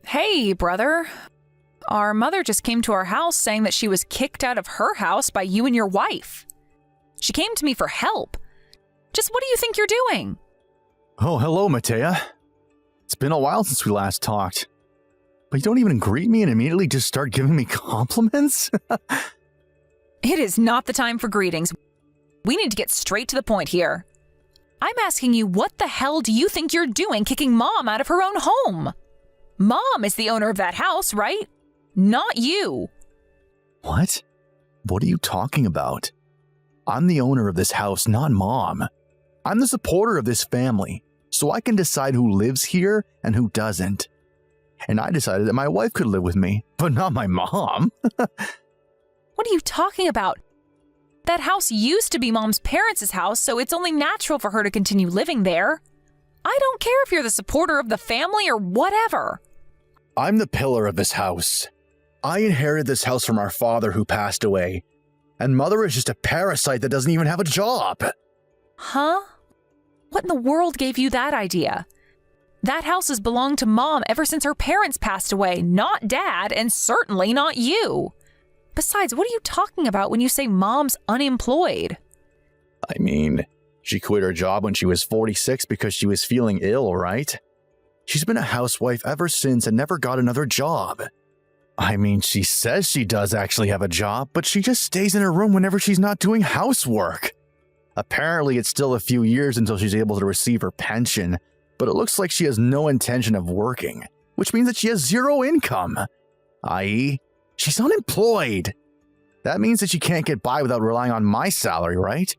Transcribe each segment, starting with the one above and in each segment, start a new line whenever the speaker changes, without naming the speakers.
Hey, brother. Our mother just came to our house saying that she was kicked out of her house by you and your wife. She came to me for help. Just what do you think you're doing?
Oh, hello, Matea. It's been a while since we last talked. But you don't even greet me and immediately just start giving me compliments?
It is not the time for greetings. We need to get straight to the point here. I'm asking you, what the hell do you think you're doing kicking Mom out of her own home? Mom is the owner of that house, right? Not you.
What? What are you talking about? I'm the owner of this house, not Mom. I'm the supporter of this family, so I can decide who lives here and who doesn't. And I decided that my wife could live with me, but not my mom.
What are you talking about? That house used to be Mom's parents' house, so it's only natural for her to continue living there. I don't care if you're the supporter of the family or whatever.
I'm the pillar of this house. I inherited this house from our father who passed away, and Mother is just a parasite that doesn't even have a job.
Huh? What in the world gave you that idea? That house has belonged to Mom ever since her parents passed away, not Dad, and certainly not you. Besides, what are you talking about when you say Mom's unemployed?
I mean, she quit her job when she was 46 because she was feeling ill, right? She's been a housewife ever since and never got another job. I mean, she says she does actually have a job, but she just stays in her room whenever she's not doing housework. Apparently, it's still a few years until she's able to receive her pension, but it looks like she has no intention of working, which means that she has zero income, i.e., she's unemployed. That means that she can't get by without relying on my salary, right?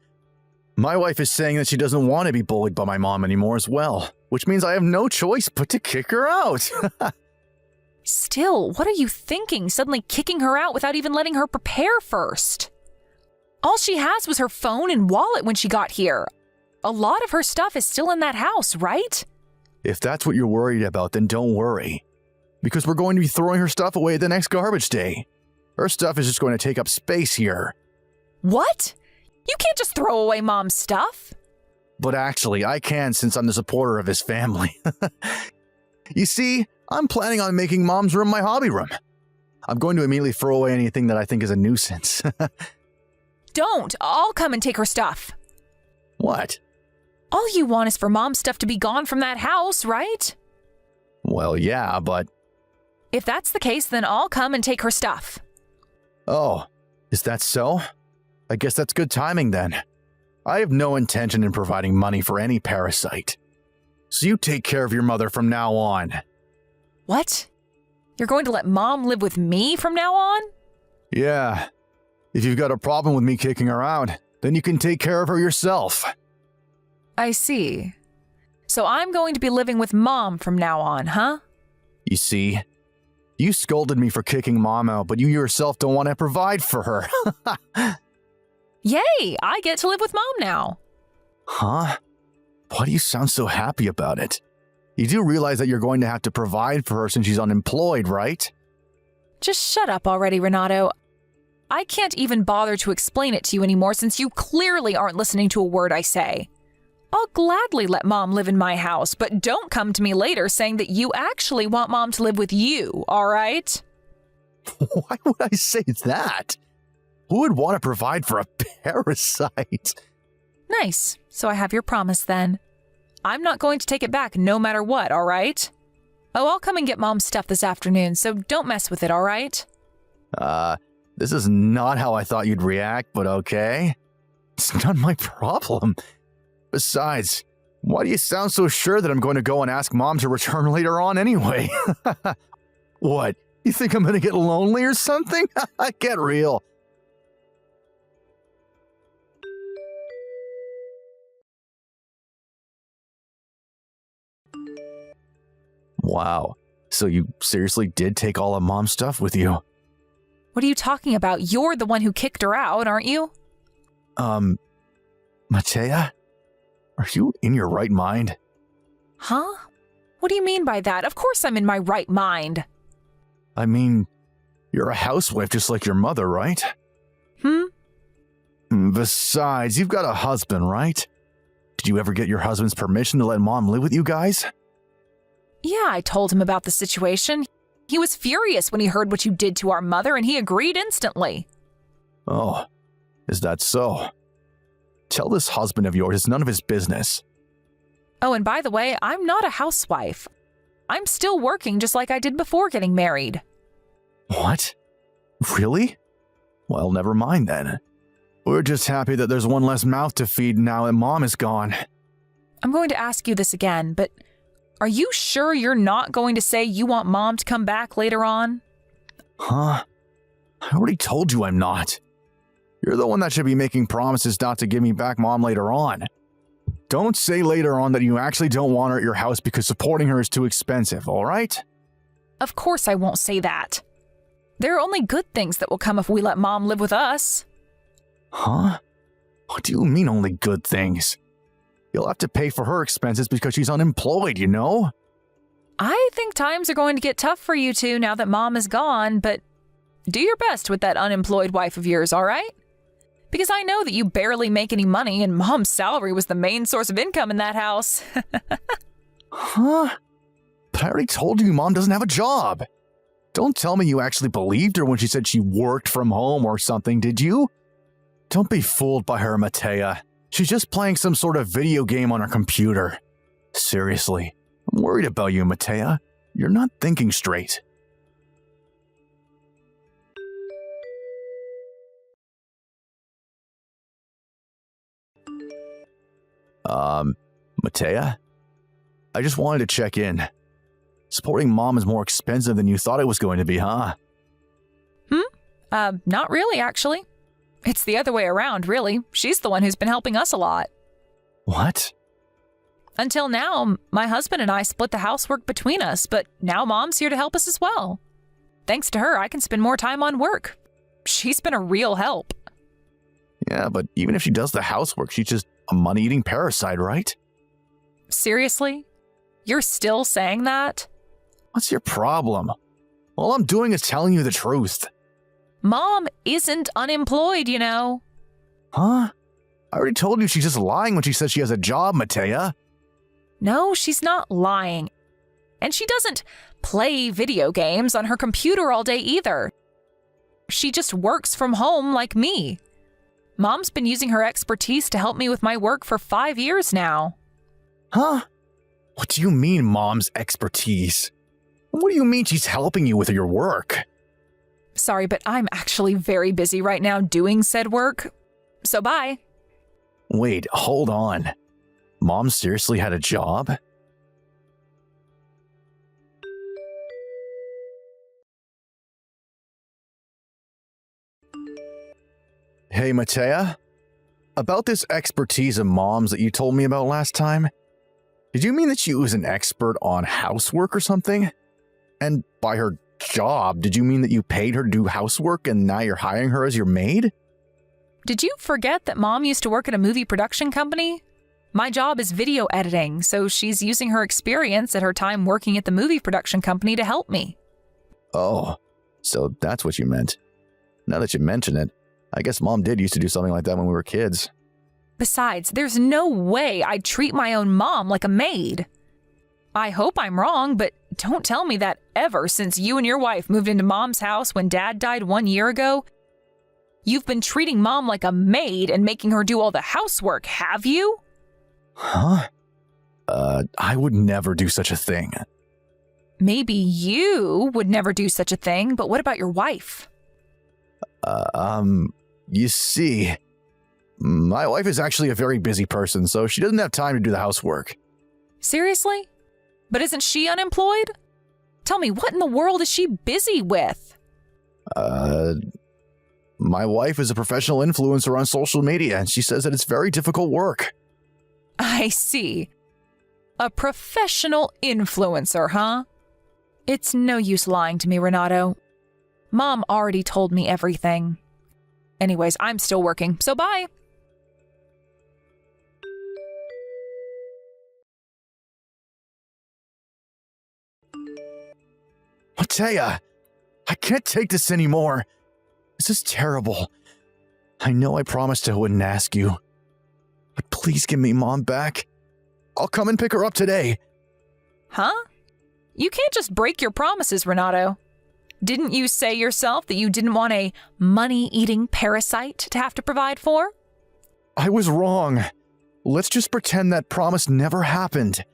My wife is saying that she doesn't want to be bullied by my mom anymore as well, which means I have no choice but to kick her out.
Still, what are you thinking, suddenly kicking her out without even letting her prepare first? All she has was her phone and wallet when she got here. A lot of her stuff is still in that house, right?
If that's what you're worried about, then don't worry. Because we're going to be throwing her stuff away the next garbage day. Her stuff is just going to take up space here.
What? You can't just throw away Mom's stuff.
But actually, I can since I'm the supporter of his family. You see, I'm planning on making Mom's room my hobby room. I'm going to immediately throw away anything that I think is a nuisance.
Don't. I'll come and take her stuff.
What?
All you want is for Mom's stuff to be gone from that house, right?
Well, yeah, but...
If that's the case, then I'll come and take her stuff.
Oh, is that so? I guess that's good timing then. I have no intention in providing money for any parasite. So you take care of your mother from now on.
What? You're going to let Mom live with me from now on?
Yeah. If you've got a problem with me kicking her out, then you can take care of her yourself.
I see. So I'm going to be living with Mom from now on, huh?
You see, you scolded me for kicking Mom out, but you yourself don't want to provide for her.
Yay! I get to live with Mom now.
Huh? Why do you sound so happy about it? You do realize that you're going to have to provide for her since she's unemployed, right?
Just shut up already, Renato. I can't even bother to explain it to you anymore since you clearly aren't listening to a word I say. I'll gladly let Mom live in my house, but don't come to me later saying that you actually want Mom to live with you, all right?
Why would I say that? Who would want to provide for a parasite?
Nice. So I have your promise then. I'm not going to take it back no matter what, all right? Oh, I'll come and get Mom's stuff this afternoon, so don't mess with it, all right?
This is not how I thought you'd react, but okay. It's not my problem. Besides, why do you sound so sure that I'm going to go and ask Mom to return later on anyway? What? You think I'm going to get lonely or something? Get real. Wow. So you seriously did take all of Mom's stuff with you?
What are you talking about? You're the one who kicked her out, aren't you?
Matea? Are you in your right mind?
Huh? What do you mean by that? Of course I'm in my right mind.
I mean, you're a housewife just like your mother, right? Besides, you've got a husband, right? Did you ever get your husband's permission to let Mom live with you guys?
Yeah, I told him about the situation. He was furious when he heard what you did to our mother, and he agreed instantly.
Oh, is that so? Tell this husband of yours it's none of his business.
Oh, and by the way, I'm not a housewife. I'm still working just like I did before getting married.
What? Really? Well, never mind then. We're just happy that there's one less mouth to feed now that Mom is gone.
I'm going to ask you this again, but are you sure you're not going to say you want Mom to come back later on?
Huh? I already told you I'm not. You're the one that should be making promises not to give me back Mom later on. Don't say later on that you actually don't want her at your house because supporting her is too expensive, all right?
Of course I won't say that. There are only good things that will come if we let Mom live with us.
Huh? What do you mean only good things? You'll have to pay for her expenses because she's unemployed, you know?
I think times are going to get tough for you two now that Mom is gone, but do your best with that unemployed wife of yours, all right? Because I know that you barely make any money and Mom's salary was the main source of income in that house.
Huh? But I already told you Mom doesn't have a job. Don't tell me you actually believed her when she said she worked from home or something, did you? Don't be fooled by her, Matea. She's just playing some sort of video game on her computer. Seriously, I'm worried about you, Matea. You're not thinking straight. Matea? I just wanted to check in. Supporting Mom is more expensive than you thought it was going to be, huh?
Not really, actually. It's the other way around, really. She's the one who's been helping us a lot.
What?
Until now, my husband and I split the housework between us, but now Mom's here to help us as well. Thanks to her, I can spend more time on work. She's been a real help.
Yeah, but even if she does the housework, she's just a money-eating parasite, right?
Seriously? You're still saying that?
What's your problem? All I'm doing is telling you the truth.
Mom isn't unemployed, you know.
Huh? I already told you she's just lying when she says she has a job, Matea.
No, she's not lying. And she doesn't play video games on her computer all day either. She just works from home like me. Mom's been using her expertise to help me with my work for 5 years now.
Huh? What do you mean, Mom's expertise? What do you mean she's helping you with your work?
Sorry, but I'm actually very busy right now doing said work. So bye.
Wait, hold on. Mom seriously had a job? Hey, Matea. About this expertise of Mom's that you told me about last time, did you mean that she was an expert on housework or something? And by her job, did you mean that you paid her to do housework and now you're hiring her as your maid?
Did you forget that Mom used to work at a movie production company? My job is video editing, so she's using her experience at her time working at the movie production company to help me.
Oh, so that's what you meant. Now that you mention it, I guess Mom did used to do something like that when we were kids.
Besides, there's no way I'd treat my own mom like a maid. I hope I'm wrong, but don't tell me that ever since you and your wife moved into Mom's house when Dad died 1 year ago. You've been treating Mom like a maid and making her do all the housework, have you?
Huh? I would never do such a thing.
Maybe you would never do such a thing, but what about your wife?
You see, my wife is actually a very busy person, so she doesn't have time to do the housework.
Seriously? But isn't she unemployed? Tell me, what in the world is she busy with?
My wife is a professional influencer on social media, and she says that it's very difficult work.
I see. A professional influencer, huh? It's no use lying to me, Renato. Mom already told me everything. Anyways, I'm still working, so bye.
Matea, I can't take this anymore. This is terrible. I know I promised I wouldn't ask you, but please give me Mom back. I'll come and pick her up today.
Huh? You can't just break your promises, Renato. Didn't you say yourself that you didn't want a money-eating parasite to have to provide for?
I was wrong. Let's just pretend that promise never happened.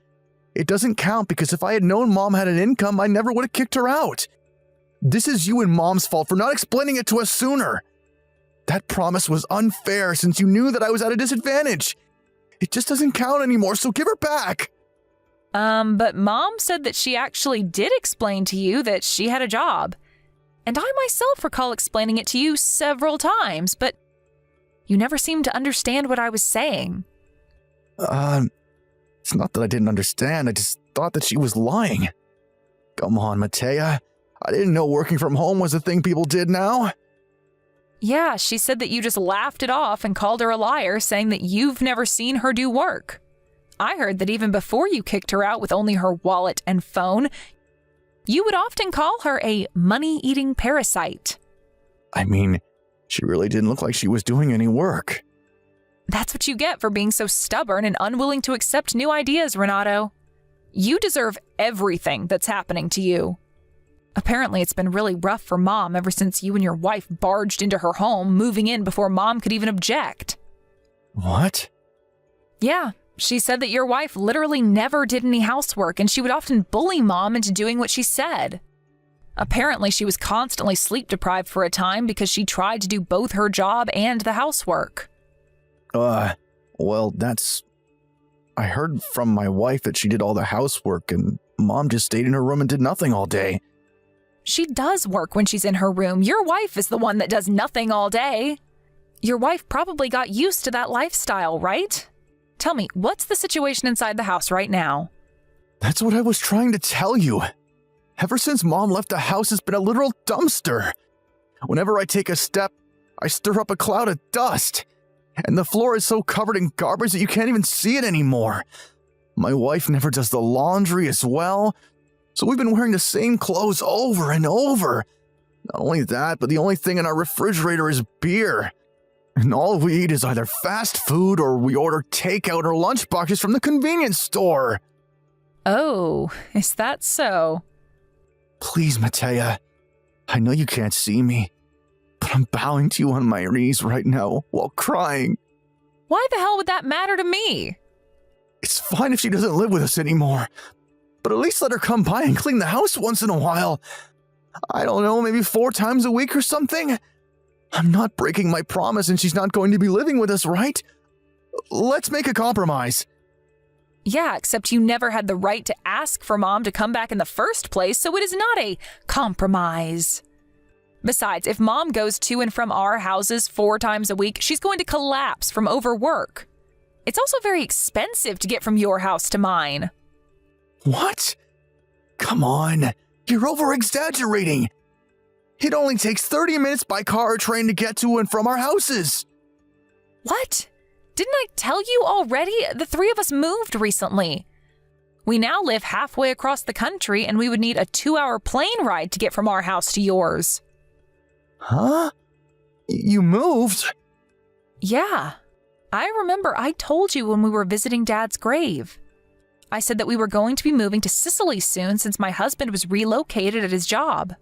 It doesn't count because if I had known Mom had an income, I never would have kicked her out. This is you and Mom's fault for not explaining it to us sooner. That promise was unfair since you knew that I was at a disadvantage. It just doesn't count anymore, so give her back.
But Mom said that she actually did explain to you that she had a job. And I myself recall explaining it to you several times, but you never seemed to understand what I was saying.
It's not that I didn't understand, I just thought that she was lying. Come on, Matea. I didn't know working from home was a thing people did now.
Yeah, she said that you just laughed it off and called her a liar, saying that you've never seen her do work. I heard that even before you kicked her out with only her wallet and phone, you would often call her a money-eating parasite.
I mean, she really didn't look like she was doing any work.
That's what you get for being so stubborn and unwilling to accept new ideas, Renato. You deserve everything that's happening to you. Apparently, it's been really rough for Mom ever since you and your wife barged into her home, moving in before Mom could even object.
What?
Yeah, she said that your wife literally never did any housework, and she would often bully Mom into doing what she said. Apparently, she was constantly sleep-deprived for a time because she tried to do both her job and the housework.
Well, I heard from my wife that she did all the housework and Mom just stayed in her room and did nothing all day.
She does work when she's in her room. Your wife is the one that does nothing all day. Your wife probably got used to that lifestyle, right? Tell me, what's the situation inside the house right now?
That's what I was trying to tell you. Ever since Mom left the house, it's been a literal dumpster. Whenever I take a step, I stir up a cloud of dust. And the floor is so covered in garbage that you can't even see it anymore. My wife never does the laundry as well, so we've been wearing the same clothes over and over. Not only that, but the only thing in our refrigerator is beer. And all we eat is either fast food or we order takeout or lunchboxes from the convenience store.
Oh, is that so?
Please, Matea. I know you can't see me, but I'm bowing to you on my knees right now while crying.
Why the hell would that matter to me?
It's fine if she doesn't live with us anymore, but at least let her come by and clean the house once in a while. I don't know, maybe 4 times a week or something? I'm not breaking my promise and she's not going to be living with us, right? Let's make a compromise.
Yeah, except you never had the right to ask for Mom to come back in the first place, so it is not a compromise. Besides, if Mom goes to and from our houses 4 times a week, she's going to collapse from overwork. It's also very expensive to get from your house to mine.
What? Come on, you're over-exaggerating. It only takes 30 minutes by car or train to get to and from our houses.
What? Didn't I tell you already? The 3 of us moved recently. We now live halfway across the country, and we would need a 2-hour plane ride to get from our house to yours.
Huh? You moved?
Yeah. I remember I told you when we were visiting Dad's grave. I said that we were going to be moving to Sicily soon since my husband was relocated at his job.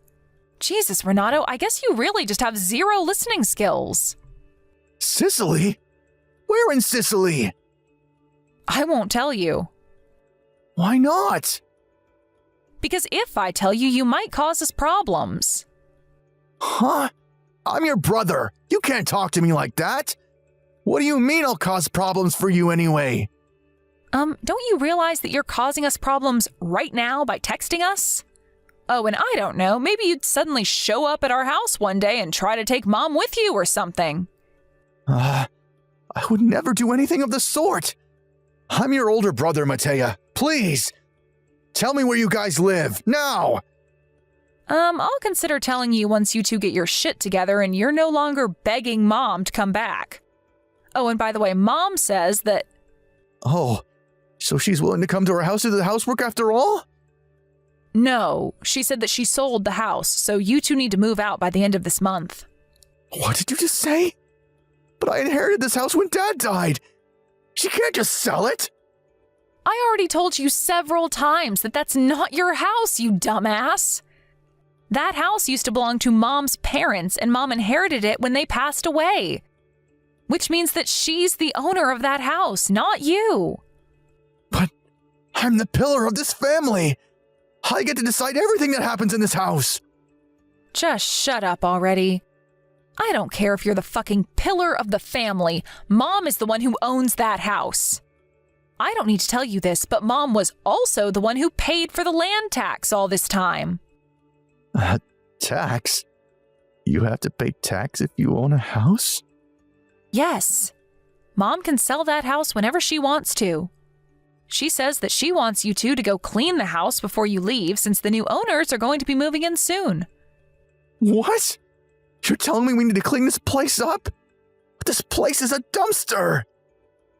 Jesus, Renato, I guess you really just have 0 listening skills.
Sicily? Where in Sicily?
I won't tell you.
Why not?
Because if I tell you, you might cause us problems.
Huh? I'm your brother. You can't talk to me like that. What do you mean I'll cause problems for you anyway?
Don't you realize that you're causing us problems right now by texting us? Oh, and I don't know, maybe you'd suddenly show up at our house one day and try to take Mom with you or something.
I would never do anything of the sort. I'm your older brother, Matea. Please. Tell me where you guys live, now.
I'll consider telling you once you 2 get your shit together and you're no longer begging Mom to come back. Oh, and by the way, Mom says that...
Oh, so she's willing to come to our house to do the housework after all?
No, she said that she sold the house, so you 2 need to move out by the end of this month.
What did you just say? But I inherited this house when Dad died. She can't just sell it.
I already told you several times that that's not your house, you dumbass. That house used to belong to Mom's parents, and Mom inherited it when they passed away. Which means that she's the owner of that house, not you.
But I'm the pillar of this family. I get to decide everything that happens in this house.
Just shut up already. I don't care if you're the fucking pillar of the family. Mom is the one who owns that house. I don't need to tell you this, but Mom was also the one who paid for the land tax all this time.
Tax? You have to pay tax if you own a house?
Yes. Mom can sell that house whenever she wants to. She says that she wants you two to go clean the house before you leave, since the new owners are going to be moving in soon.
What? You're telling me we need to clean this place up? This place is a dumpster!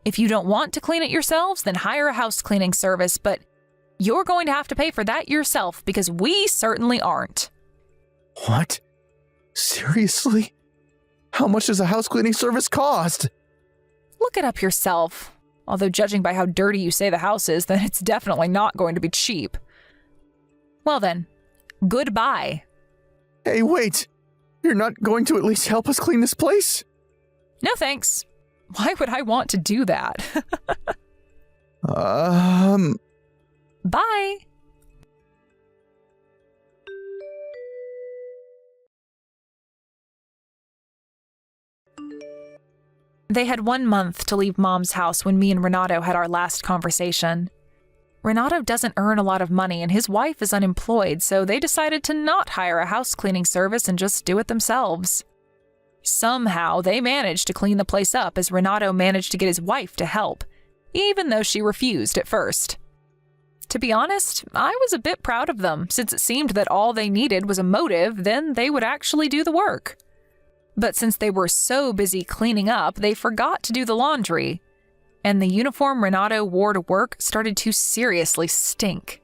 If you don't want to clean it yourselves, then hire a house cleaning service, but you're going to have to pay for that yourself because we certainly aren't.
What? Seriously? How much does a house cleaning service cost?
Look it up yourself. Although judging by how dirty you say the house is, then it's definitely not going to be cheap. Well then, goodbye.
Hey, wait. You're not going to at least help us clean this place?
No thanks. Why would I want to do that? Bye. They had 1 month to leave Mom's house when me and Renato had our last conversation. Renato doesn't earn a lot of money and his wife is unemployed, so they decided to not hire a house cleaning service and just do it themselves. Somehow, they managed to clean the place up as Renato managed to get his wife to help, even though she refused at first. To be honest, I was a bit proud of them, since it seemed that all they needed was a motive, then they would actually do the work. But since they were so busy cleaning up, they forgot to do the laundry, and the uniform Renato wore to work started to seriously stink.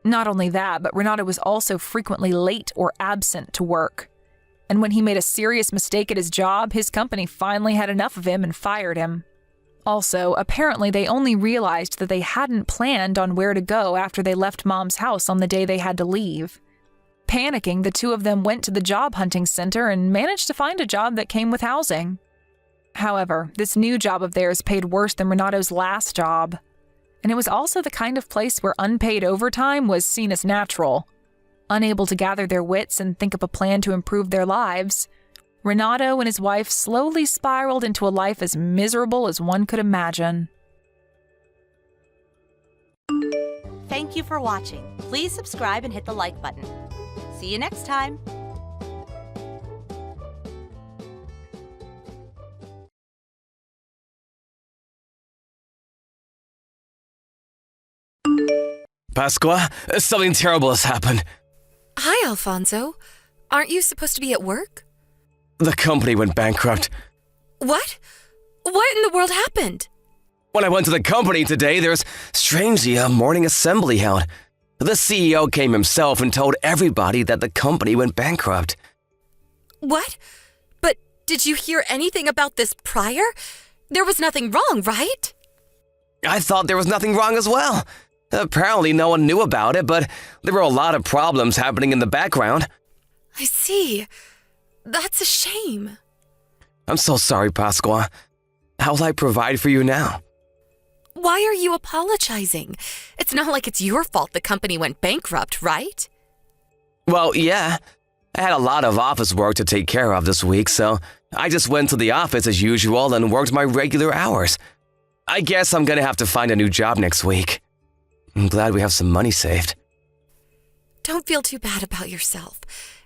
Not only that, but Renato was also frequently late or absent to work. And when he made a serious mistake at his job, his company finally had enough of him and fired him. Also, apparently they only realized that they hadn't planned on where to go after they left Mom's house on the day they had to leave. Panicking, the two of them went to the job hunting center and managed to find a job that came with housing. However, this new job of theirs paid worse than Renato's last job. And it was also the kind of place where unpaid overtime was seen as natural. Unable to gather their wits and think up a plan to improve their lives, Renato and his wife slowly spiraled into a life as miserable as one could imagine.
Thank you for watching. Please subscribe and hit the like button. See you next time.
Pasqua, something terrible has happened.
Hi, Alfonso. Aren't you supposed to be at work?
The company went bankrupt.
What? What in the world happened?
When I went to the company today, there was strangely a morning assembly held. The CEO came himself and told everybody that the company went bankrupt.
What? But did you hear anything about this prior? There was nothing wrong, right?
I thought there was nothing wrong as well. Apparently no one knew about it, but there were a lot of problems happening in the background.
I see. That's a shame.
I'm so sorry, Pasqua. How will I provide for you now?
Why are you apologizing? It's not like it's your fault the company went bankrupt, right?
Well, yeah. I had a lot of office work to take care of this week, so I just went to the office as usual and worked my regular hours. I guess I'm gonna have to find a new job next week. I'm glad we have some money saved.
Don't feel too bad about yourself.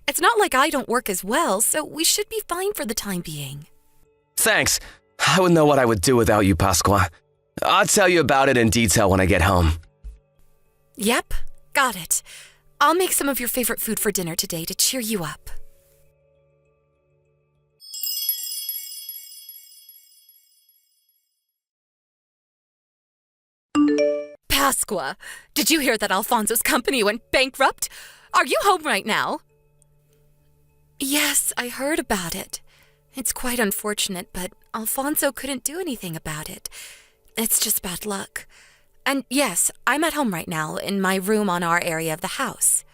It's not like I don't work as well, so we should be fine for the time being.
Thanks. I wouldn't know what I would do without you, Pasqua. I'll tell you about it in detail when I get home.
Yep, got it. I'll make some of your favorite food for dinner today to cheer you up. Pasqua, did you hear that Alfonso's company went bankrupt? Are you home right now? Yes, I heard about it. It's quite unfortunate, but Alfonso couldn't do anything about it. It's just bad luck. And yes, I'm at home right now, in my room on our area of the house.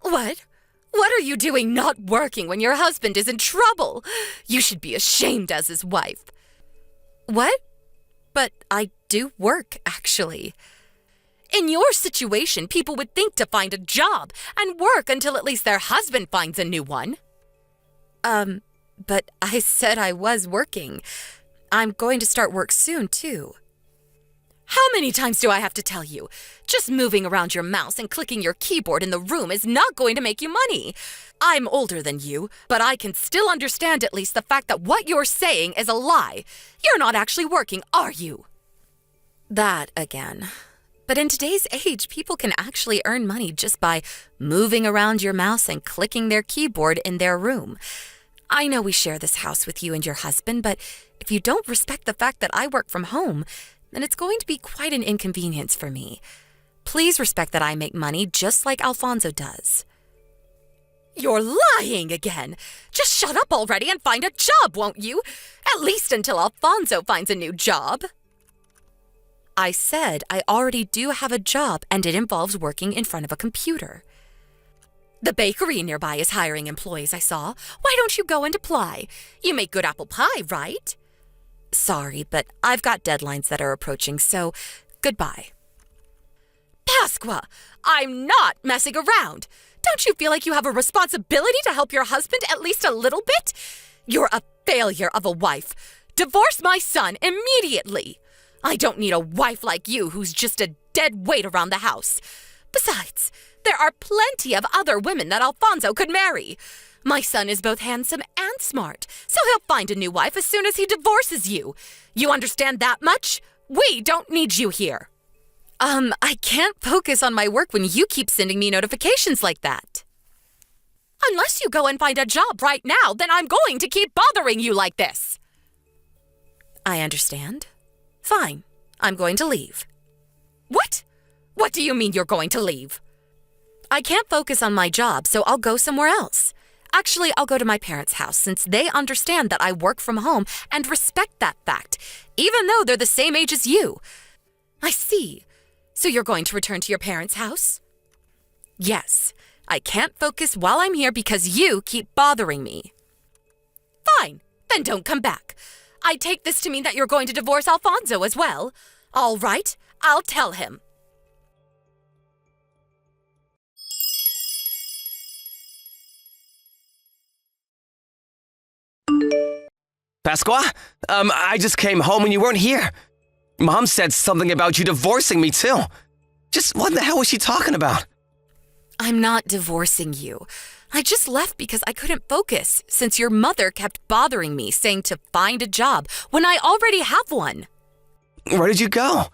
What? What are you doing not working when your husband is in trouble? You should be ashamed as his wife. What? But I do work, actually. In your situation, people would think to find a job and work until at least their husband finds a new one. But I said I was working. I'm going to start work soon, too. How many times do I have to tell you? Just moving around your mouse and clicking your keyboard in the room is not going to make you money. I'm older than you, but I can still understand at least the fact that what you're saying is a lie. You're not actually working, are you? That again. But in today's age, people can actually earn money just by moving around your mouse and clicking their keyboard in their room. I know we share this house with you and your husband, but if you don't respect the fact that I work from home, then it's going to be quite an inconvenience for me. Please respect that I make money just like Alfonso does. You're lying again. Just shut up already and find a job, won't you? At least until Alfonso finds a new job. I said I already do have a job and it involves working in front of a computer. The bakery nearby is hiring employees, I saw. Why don't you go and apply? You make good apple pie, right? Sorry, but I've got deadlines that are approaching, so goodbye. Pasqua, I'm not messing around. Don't you feel like you have a responsibility to help your husband at least a little bit? You're a failure of a wife. Divorce my son immediately. I don't need a wife like you who's just a dead weight around the house. Besides, there are plenty of other women that Alfonso could marry. My son is both handsome and smart, so he'll find a new wife as soon as he divorces you. You understand that much? We don't need you here. I can't focus on my work when you keep sending me notifications like that. Unless you go and find a job right now, then I'm going to keep bothering you like this. I understand. Fine, I'm going to leave. What? What do you mean you're going to leave? I can't focus on my job, so I'll go somewhere else. Actually, I'll go to my parents' house since they understand that I work from home and respect that fact, even though they're the same age as you. I see. So you're going to return to your parents' house? Yes. I can't focus while I'm here because you keep bothering me. Fine. Then don't come back. I take this to mean that you're going to divorce Alfonso as well. All right. I'll tell him.
Pasqua? I just came home and you weren't here. Mom said something about you divorcing me, too. Just what the hell was she talking about?
I'm not divorcing you. I just left because I couldn't focus since your mother kept bothering me saying to find a job when I already have one.
Where did you go?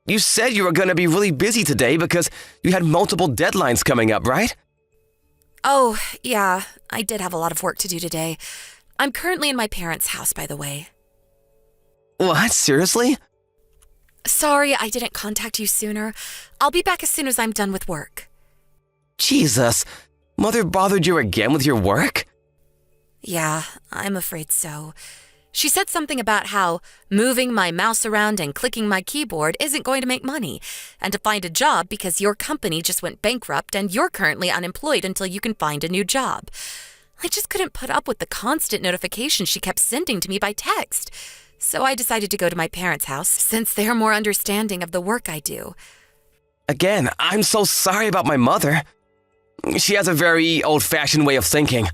You said you were going to be really busy today because you had multiple deadlines coming up, right?
Oh, yeah, I did have a lot of work to do today. I'm currently in my parents' house, by the way.
What? Seriously?
Sorry I didn't contact you sooner. I'll be back as soon as I'm done with work.
Jesus. Mother bothered you again with your work?
Yeah, I'm afraid so. She said something about how moving my mouse around and clicking my keyboard isn't going to make money, and to find a job because your company just went bankrupt and you're currently unemployed until you can find a new job. I just couldn't put up with the constant notifications she kept sending to me by text. So I decided to go to my parents' house since they're more understanding of the work I do.
Again, I'm so sorry about my mother. She has a very old-fashioned way of thinking.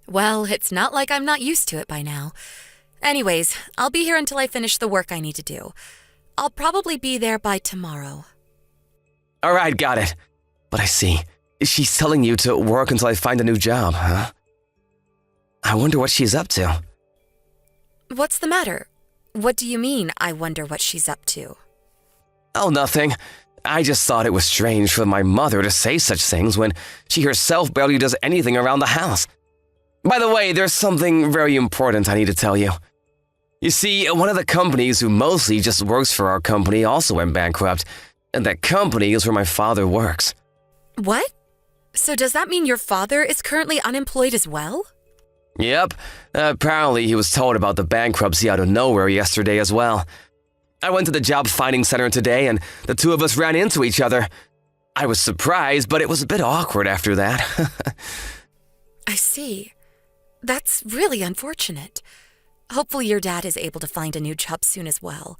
Well, it's not like I'm not used to it by now. Anyways, I'll be here until I finish the work I need to do. I'll probably be there by tomorrow.
All right, got it. But I see. She's telling you to work until I find a new job, huh? I wonder what she's up to.
What's the matter? What do you mean, I wonder what she's up to?
Oh, nothing. I just thought it was strange for my mother to say such things when she herself barely does anything around the house. By the way, there's something very important I need to tell you. You see, one of the companies who mostly just works for our company also went bankrupt, and that company is where my father works.
What? So does that mean your father is currently unemployed as well?
Yep. Apparently he was told about the bankruptcy out of nowhere yesterday as well. I went to the job finding center today and the two of us ran into each other. I was surprised, but it was a bit awkward after that.
I see. That's really unfortunate. Hopefully your dad is able to find a new job soon as well.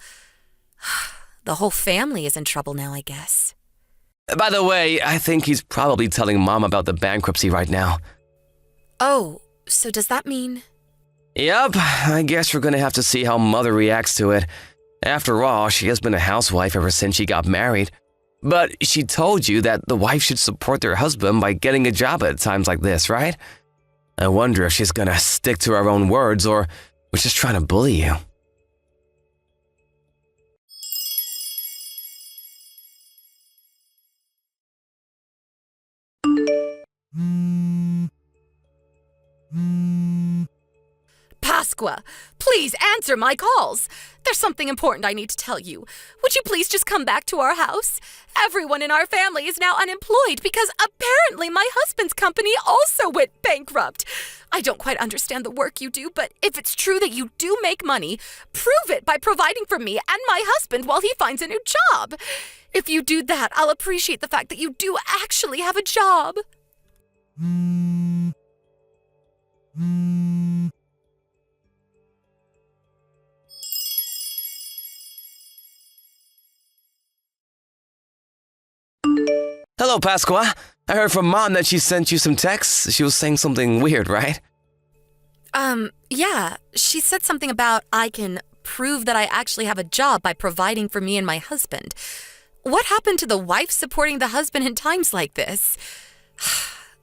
The whole family is in trouble now, I guess.
By the way, I think he's probably telling Mom about the bankruptcy right now.
Oh, so does that mean...
Yep, I guess we're gonna have to see how Mother reacts to it. After all, she has been a housewife ever since she got married. But she told you that the wife should support their husband by getting a job at times like this, right? I wonder if she's gonna stick to her own words or was just trying to bully you.
Pasqua, please answer my calls. There's something important I need to tell you. Would you please just come back to our house? Everyone in our family is now unemployed because apparently my husband's company also went bankrupt. I don't quite understand the work you do, but if it's true that you do make money, prove it by providing for me and my husband while he finds a new job. If you do that, I'll appreciate the fact that you do actually have a job.
Hello, Pasqua. I heard from Mom that she sent you some texts. She was saying something weird, right?
Yeah. She said something about I can prove that I actually have a job by providing for me and my husband. What happened to the wife supporting the husband in times like this?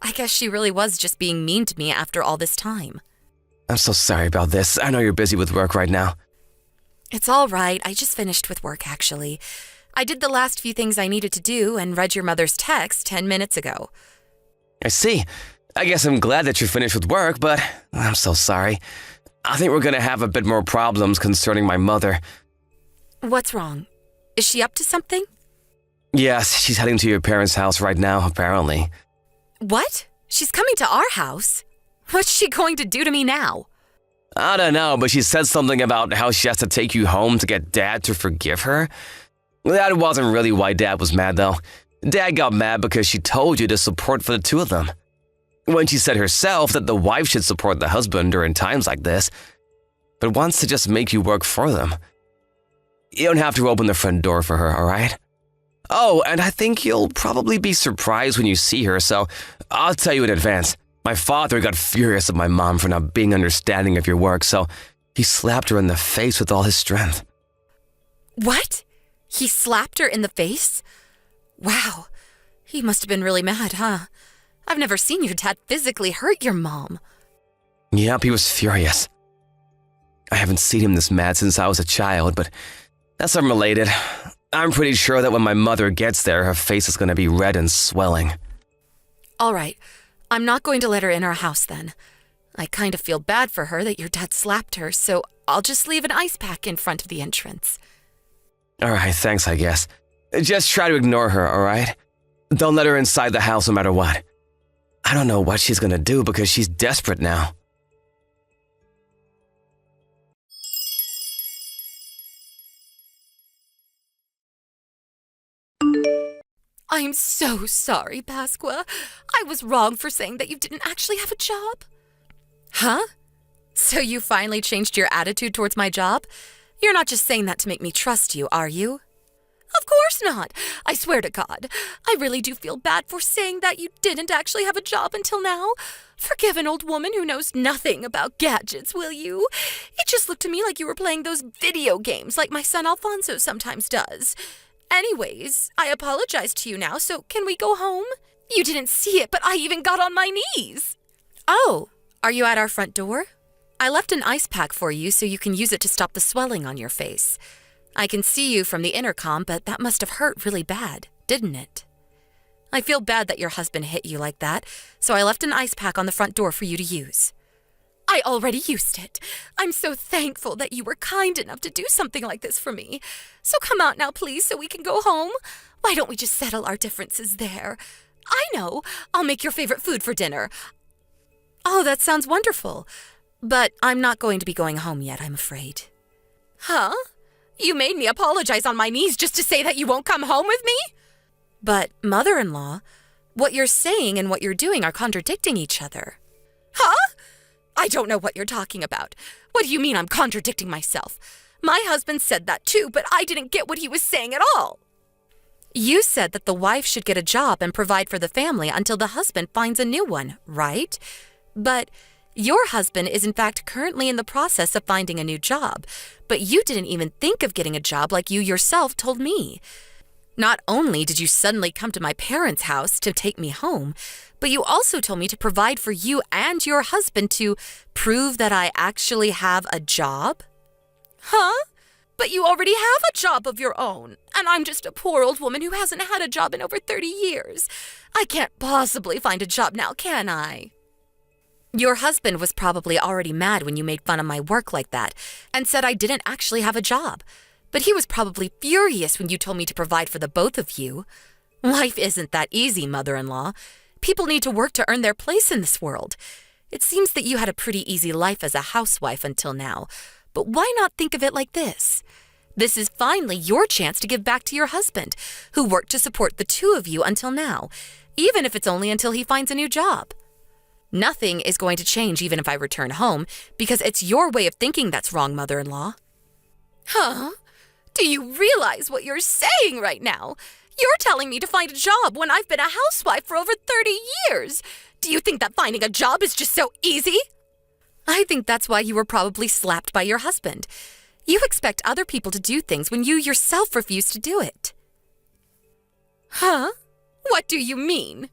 I guess she really was just being mean to me after all this time.
I'm so sorry about this. I know you're busy with work right now.
It's all right. I just finished with work, actually. I did the last few things I needed to do and read your mother's text 10 minutes ago.
I see. I guess I'm glad that you're finished with work, but I'm so sorry. I think we're gonna have a bit more problems concerning my mother.
What's wrong? Is she up to something?
Yes, she's heading to your parents' house right now, apparently.
What? She's coming to our house? What's she going to do to me now?
I don't know, but she said something about how she has to take you home to get Dad to forgive her. That wasn't really why Dad was mad, though. Dad got mad because she told you to support for the two of them. When she said herself that the wife should support the husband during times like this, but wants to just make you work for them. You don't have to open the front door for her, all right? Oh, and I think you'll probably be surprised when you see her, so I'll tell you in advance. My father got furious at my mom for not being understanding of your work, so he slapped her in the face with all his strength.
What? He slapped her in the face? Wow. He must have been really mad, huh? I've never seen your dad physically hurt your mom.
Yep, he was furious. I haven't seen him this mad since I was a child, but that's unrelated. I'm pretty sure that when my mother gets there, her face is going to be red and swelling.
All right. I'm not going to let her in our house then. I kind of feel bad for her that your dad slapped her, so I'll just leave an ice pack in front of the entrance.
All right, thanks, I guess. Just try to ignore her, all right? Don't let her inside the house no matter what. I don't know what she's going to do because she's desperate now.
I'm so sorry, Pasqua. I was wrong for saying that you didn't actually have a job. Huh? So you finally changed your attitude towards my job? You're not just saying that to make me trust you, are you? Of course not. I swear to God. I really do feel bad for saying that you didn't actually have a job until now. Forgive an old woman who knows nothing about gadgets, will you? It just looked to me like you were playing those video games like my son Alfonso sometimes does. Anyways, I apologize to you now, so can we go home? You didn't see it, but I even got on my knees. Oh, are you at our front door? I left an ice pack for you so you can use it to stop the swelling on your face. I can see you from the intercom, but that must have hurt really bad, didn't it? I feel bad that your husband hit you like that, so I left an ice pack on the front door for you to use. I already used it. I'm so thankful that you were kind enough to do something like this for me. So come out now, please, so we can go home. Why don't we just settle our differences there? I know. I'll make your favorite food for dinner. Oh, that sounds wonderful. But I'm not going to be going home yet, I'm afraid. Huh? You made me apologize on my knees just to say that you won't come home with me? But, mother-in-law, what you're saying and what you're doing are contradicting each other. Huh? I don't know what you're talking about. What do you mean I'm contradicting myself? My husband said that too, but I didn't get what he was saying at all. You said that the wife should get a job and provide for the family until the husband finds a new one, right? But your husband is in fact currently in the process of finding a new job, but you didn't even think of getting a job like you yourself told me. Not only did you suddenly come to my parents' house to take me home, but you also told me to provide for you and your husband to prove that I actually have a job? Huh? But you already have a job of your own, and I'm just a poor old woman who hasn't had a job in over 30 years. I can't possibly find a job now, can I? Your husband was probably already mad when you made fun of my work like that and said I didn't actually have a job. But he was probably furious when you told me to provide for the both of you. Life isn't that easy, mother-in-law. People need to work to earn their place in this world. It seems that you had a pretty easy life as a housewife until now. But why not think of it like this? This is finally your chance to give back to your husband, who worked to support the two of you until now, even if it's only until he finds a new job. Nothing is going to change even if I return home, because it's your way of thinking that's wrong, mother-in-law. Huh? Do you realize what you're saying right now? You're telling me to find a job when I've been a housewife for over 30 years. Do you think that finding a job is just so easy? I think that's why you were probably slapped by your husband. You expect other people to do things when you yourself refuse to do it. Huh? What do you mean?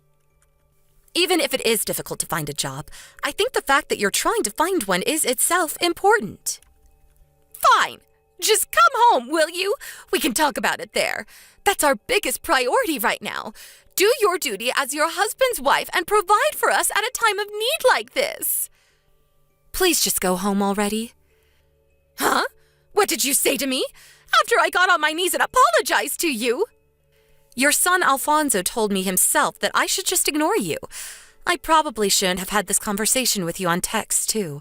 Even if it is difficult to find a job, I think the fact that you're trying to find one is itself important. Fine. Just come home, will you? We can talk about it there. That's our biggest priority right now. Do your duty as your husband's wife and provide for us at a time of need like this. Please just go home already. Huh? What did you say to me? After I got on my knees and apologized to you? Your son Alfonso told me himself that I should just ignore you. I probably shouldn't have had this conversation with you on text, too.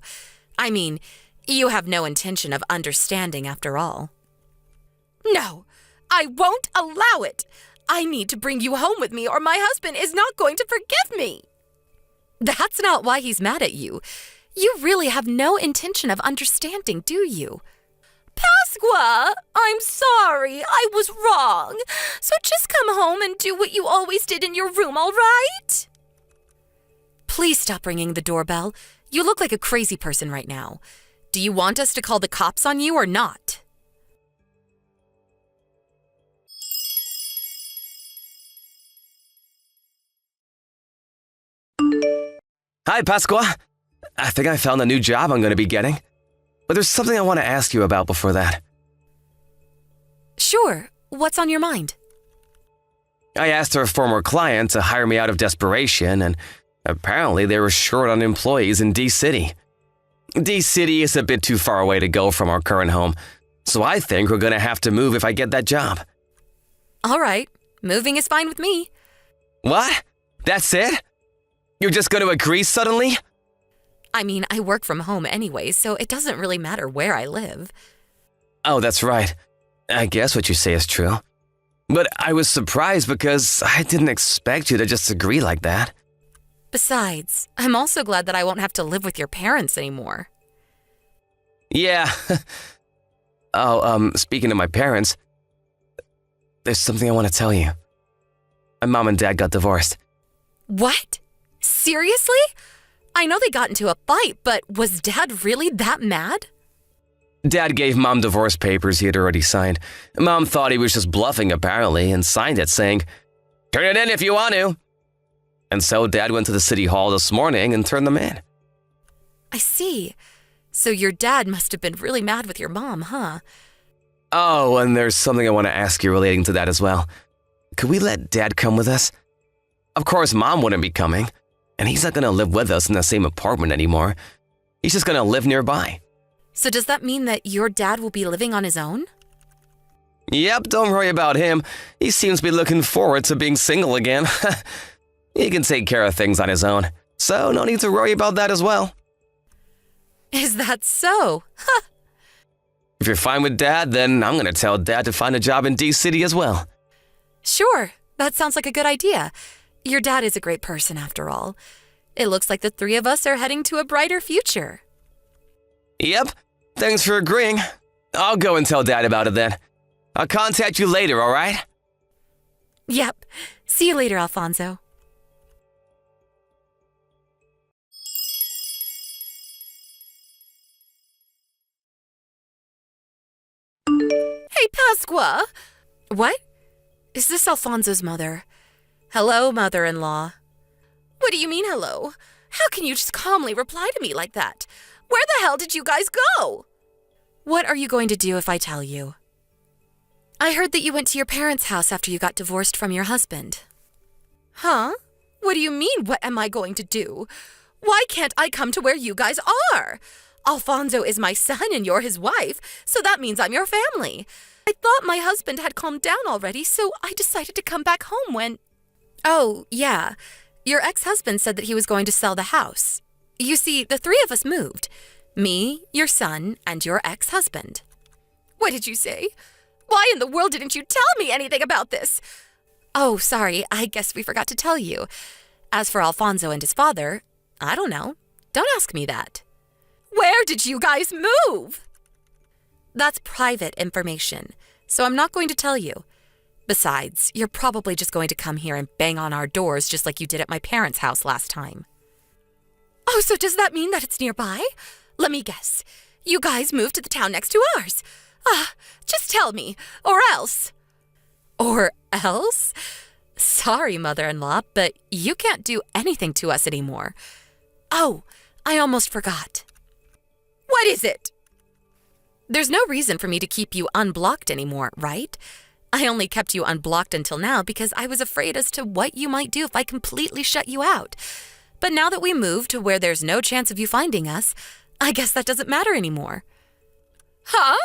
I mean, you have no intention of understanding after all. No, I won't allow it. I need to bring you home with me or my husband is not going to forgive me. That's not why he's mad at you. You really have no intention of understanding, do you? Pasqua, I'm sorry. I was wrong. So just come home and do what you always did in your room, all right? Please stop ringing the doorbell. You look like a crazy person right now. Do you want us to call the cops on you or not?
Hi, Pasqua. I think I found a new job I'm going to be getting. But there's something I want to ask you about before that.
Sure. What's on your mind?
I asked our former client to hire me out of desperation, and apparently they were short on employees in D-City. D-City is a bit too far away to go from our current home, so I think we're going to have to move if I get that job.
All right. Moving is fine with me.
What? That's it? You're just going to agree suddenly?
I mean, I work from home anyway, so it doesn't really matter where I live.
Oh, that's right. I guess what you say is true. But I was surprised because I didn't expect you to just agree like that.
Besides, I'm also glad that I won't have to live with your parents anymore.
Yeah. Speaking of my parents, there's something I want to tell you. My mom and dad got divorced.
What? Seriously? I know they got into a fight, but was Dad really that mad?
Dad gave Mom divorce papers he had already signed. Mom thought he was just bluffing, apparently, and signed it saying, "Turn it in if you want to." And so Dad went to the city hall this morning and turned them in.
I see. So your dad must have been really mad with your mom, huh?
Oh, and there's something I want to ask you relating to that as well. Could we let Dad come with us? Of course, Mom wouldn't be coming, and he's not going to live with us in the same apartment anymore. He's just going to live nearby.
So does that mean that your dad will be living on his own?
Yep, don't worry about him. He seems to be looking forward to being single again. He can take care of things on his own, so no need to worry about that as well.
Is that so? Huh.
If you're fine with Dad, then I'm going to tell Dad to find a job in D-City as well.
Sure. That sounds like a good idea. Your dad is a great person, after all. It looks like the three of us are heading to a brighter future.
Yep, thanks for agreeing. I'll go and tell Dad about it then. I'll contact you later, all right?
Yep. See you later, Alfonso. Hey, Pasqua! What? Is this Alfonso's mother? Hello, mother-in-law. What do you mean, hello? How can you just calmly reply to me like that? Where the hell did you guys go? What are you going to do if I tell you? I heard that you went to your parents' house after you got divorced from your husband. Huh? What do you mean, what am I going to do? Why can't I come to where you guys are? Alfonso is my son and you're his wife, so that means I'm your family. I thought my husband had calmed down already, so I decided to come back home when... Oh, yeah. Your ex-husband said that he was going to sell the house. You see, the three of us moved. Me, your son, and your ex-husband. What did you say? Why in the world didn't you tell me anything about this? Oh, sorry, I guess we forgot to tell you. As for Alfonso and his father, I don't know. Don't ask me that. Where did you guys move? That's private information, so I'm not going to tell you. Besides, you're probably just going to come here and bang on our doors just like you did at my parents' house last time. Oh, so does that mean that it's nearby? Let me guess. You guys moved to the town next to ours. Just tell me, or else. Or else? Sorry, mother-in-law, but you can't do anything to us anymore. Oh, I almost forgot. What is it? There's no reason for me to keep you unblocked anymore, right? I only kept you unblocked until now because I was afraid as to what you might do if I completely shut you out. But now that we moved to where there's no chance of you finding us, I guess that doesn't matter anymore. Huh?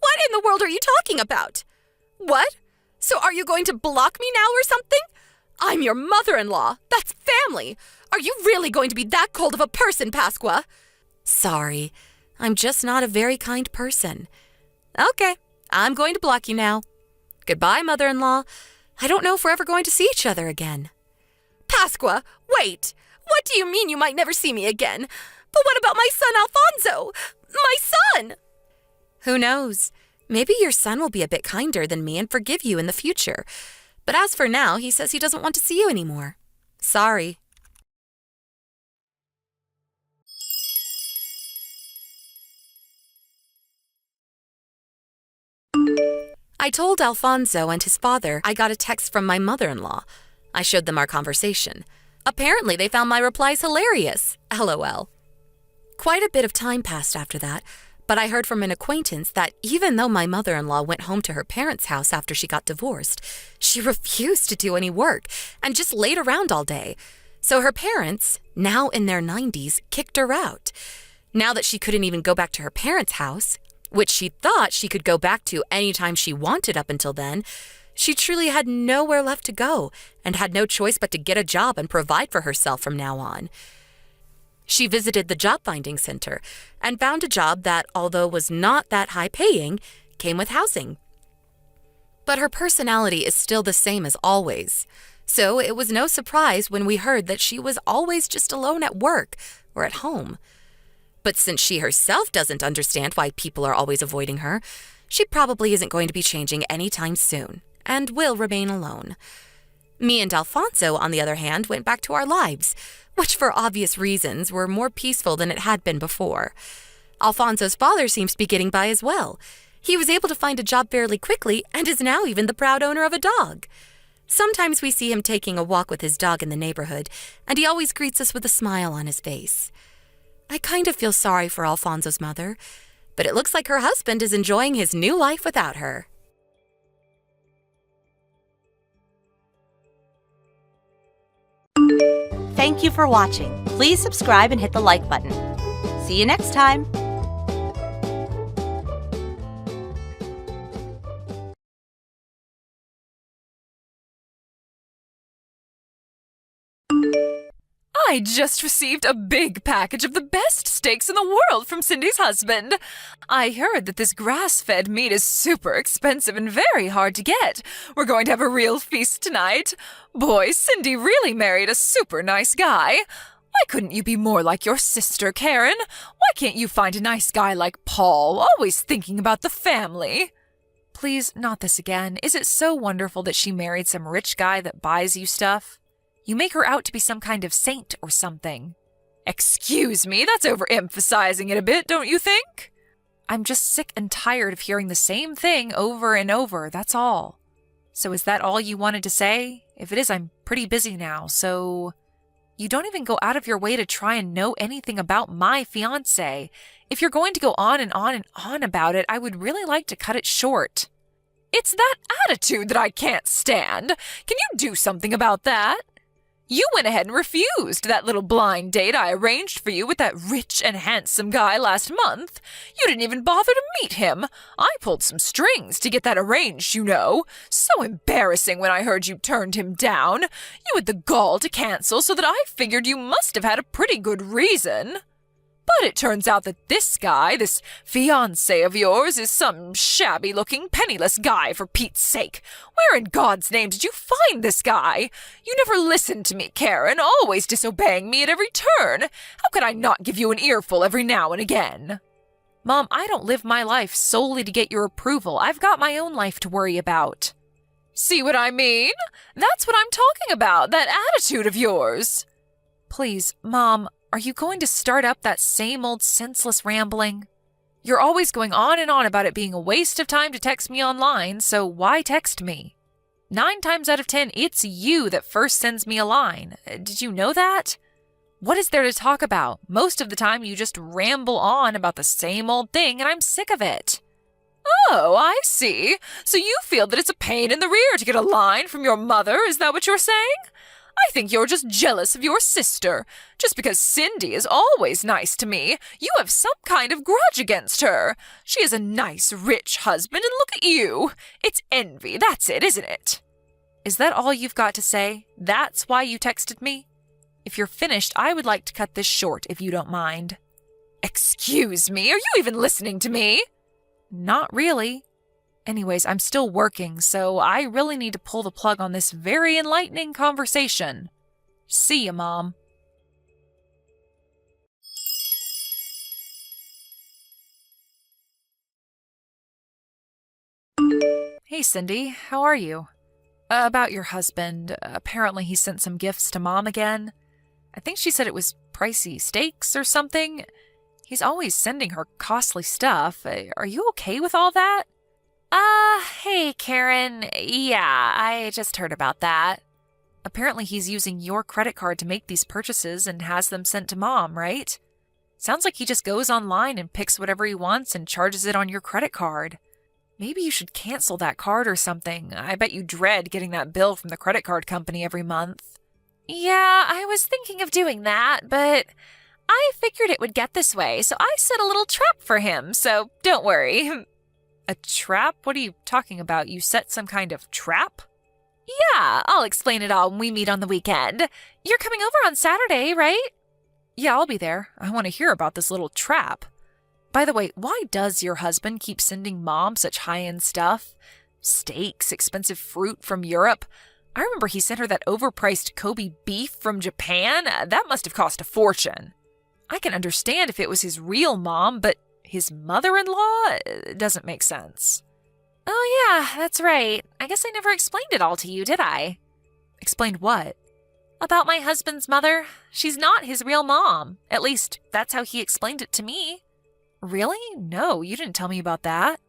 What in the world are you talking about? What? So are you going to block me now or something? I'm your mother-in-law. That's family. Are you really going to be that cold of a person, Pasqua? Sorry, I'm just not a very kind person. Okay, I'm going to block you now. Goodbye, mother-in-law. I don't know if we're ever going to see each other again. Pasqua, wait! What do you mean you might never see me again? But what about my son Alfonso? My son! Who knows? Maybe your son will be a bit kinder than me and forgive you in the future. But as for now, he says he doesn't want to see you anymore. Sorry. I told Alfonso and his father I got a text from my mother-in-law. I showed them our conversation. Apparently, they found my replies hilarious. LOL. Quite a bit of time passed after that, but I heard from an acquaintance that even though my mother-in-law went home to her parents' house after she got divorced, she refused to do any work and just laid around all day. So her parents, now in their 90s, kicked her out. Now that she couldn't even go back to her parents' house, which she thought she could go back to anytime she wanted up until then, she truly had nowhere left to go and had no choice but to get a job and provide for herself from now on. She visited the job finding center and found a job that, although was not that high paying, came with housing. But her personality is still the same as always, so it was no surprise when we heard that she was always just alone at work or at home. But since she herself doesn't understand why people are always avoiding her, she probably isn't going to be changing anytime soon and will remain alone. Me and Alfonso, on the other hand, went back to our lives, which for obvious reasons were more peaceful than it had been before. Alfonso's father seems to be getting by as well. He was able to find a job fairly quickly and is now even the proud owner of a dog. Sometimes we see him taking a walk with his dog in the neighborhood, and he always greets us with a smile on his face. I kind of feel sorry for Alfonso's mother, but it looks like her husband is enjoying his new life without her.
Thank you for watching. Please subscribe and hit the like button. See you next time.
I just received a big package of the best steaks in the world from Cindy's husband. I heard that this grass-fed meat is super expensive and very hard to get. We're going to have a real feast tonight. Boy, Cindy really married a super nice guy. Why couldn't you be more like your sister, Karen? Why can't you find a nice guy like Paul, always thinking about the family? Please, not this again. Is it so wonderful that she married some rich guy that buys you stuff? You make her out to be some kind of saint or something. Excuse me, that's overemphasizing it a bit, don't you think? I'm just sick and tired of hearing the same thing over and over, that's all. So is that all you wanted to say? If it is, I'm pretty busy now, so... You don't even go out of your way to try and know anything about my fiancé. If you're going to go on and on and on about it, I would really like to cut it short. It's that attitude that I can't stand. Can you do something about that? You went ahead and refused that little blind date I arranged for you with that rich and handsome guy last month. You didn't even bother to meet him. I pulled some strings to get that arranged, you know. So embarrassing when I heard you turned him down. You had the gall to cancel, so that I figured you must have had a pretty good reason. But it turns out that this guy, this fiancé of yours, is some shabby-looking, penniless guy, for Pete's sake. Where in God's name did you find this guy? You never listened to me, Karen, always disobeying me at every turn. How could I not give you an earful every now and again? Mom, I don't live my life solely to get your approval. I've got my own life to worry about. See what I mean? That's what I'm talking about, that attitude of yours. Please, Mom, are you going to start up that same old senseless rambling? You're always going on and on about it being a waste of time to text me online, so why text me? 9 times out of 10, it's you that first sends me a line. Did you know that? What is there to talk about? Most of the time you just ramble on about the same old thing, and I'm sick of it. Oh, I see. So you feel that it's a pain in the rear to get a line from your mother, is that what you're saying? I think you're just jealous of your sister. Just because Cindy is always nice to me, you have some kind of grudge against her. She has a nice, rich husband, and look at you. It's envy, that's it, isn't it? Is that all you've got to say? That's why you texted me? If you're finished, I would like to cut this short, if you don't mind. Excuse me, are you even listening to me? Not really. Anyways, I'm still working, so I really need to pull the plug on this very enlightening conversation. See ya, Mom. Hey, Cindy, how are you? About your husband. Apparently he sent some gifts to Mom again. I think she said it was pricey steaks or something. He's always sending her costly stuff. Are you okay with all that? Hey, Karen. Yeah, I just heard about that. Apparently he's using your credit card to make these purchases and has them sent to Mom, right? Sounds like he just goes online and picks whatever he wants and charges it on your credit card. Maybe you should cancel that card or something. I bet you dread getting that bill from the credit card company every month. Yeah, I was thinking of doing that, but I figured it would get this way, so I set a little trap for him, so don't worry. A trap? What are you talking about? You set some kind of trap? Yeah, I'll explain it all when we meet on the weekend. You're coming over on Saturday, right? Yeah, I'll be there. I want to hear about this little trap. By the way, why does your husband keep sending Mom such high-end stuff? Steaks, expensive fruit from Europe. I remember he sent her that overpriced Kobe beef from Japan. That must have cost a fortune. I can understand if it was his real mom, but his mother-in-law? It doesn't make sense. Oh yeah, that's right. I guess I never explained it all to you, did I? Explained what? About my husband's mother. She's not his real mom. At least, that's how he explained it to me. Really? No, you didn't tell me about that.